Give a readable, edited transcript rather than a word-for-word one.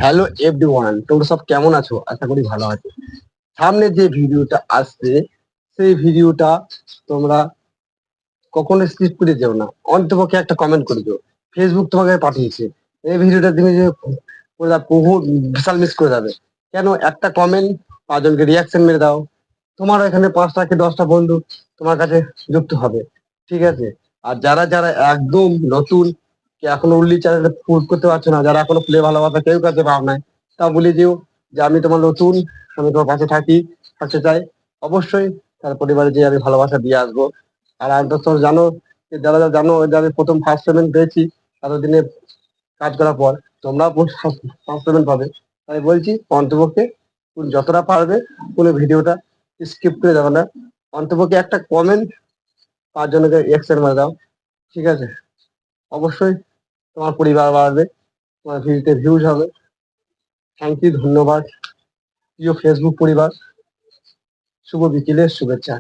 Hello everyone, তোমরা সব কেমন আছো? আশা করি ভালো আছো। সামনে যে ভিডিওটা আসছে সেই ভিডিওটা তোমরা কখনো স্কিপ করে যেও না, অন্তপক্ষে একটা কমেন্ট করে দিও। ফেসবুক তোমাকে পাঠিয়েছে, এই ভিডিওটা তুমি যে করে দাও, বহু বিশাল মিস করে যাবে। কেন? একটা কমেন্ট, পাঁচজনকে রিয়াকশন মেরে দাও, তোমার এখানে 5টা কি 10টা বন্ধু তোমার কাছে যুক্ত হবে। ঠিক আছে? আর যারা যারা একদম নতুন, কি এখনো উল্লি চ্যানেলে পুশ করতে পারছো না, যারা এখনো প্লে ভালোবাসা কেউ কাছে পাও নাই, তা বলে দিও যে আমি তোমার নতুন, আমি তোমার পাশে থাকতে চাই। অবশ্যই তার পরিবারে যে আমি ভালোবাসা দিয়ে আসবো। আর আন্তর জানো যে যারা যারা জানো যে আমি প্রথম ফার্স্ট পেমেন্ট পেয়েছি এতদিনে কাজ করার পর, তোমরাও ফার্স্ট পেমেন্ট পাবে। তাই বলছি, অন্তপক্ষে তুমি যতটা পারবে কোনো ভিডিওটা স্কিপ করে যাবে না। অন্তপক্ষে একটা কমেন্ট, 5 জনকে এক্সের মারে দাও। ঠিক আছে? অবশ্যই তোমার পরিবার বাড়বে, তোমার ভিডিওতে ভিউজ হবে। থ্যাংক ইউ, ধন্যবাদ প্রিয় ফেসবুক পরিবার। শুভ বিকেলের শুভেচ্ছা।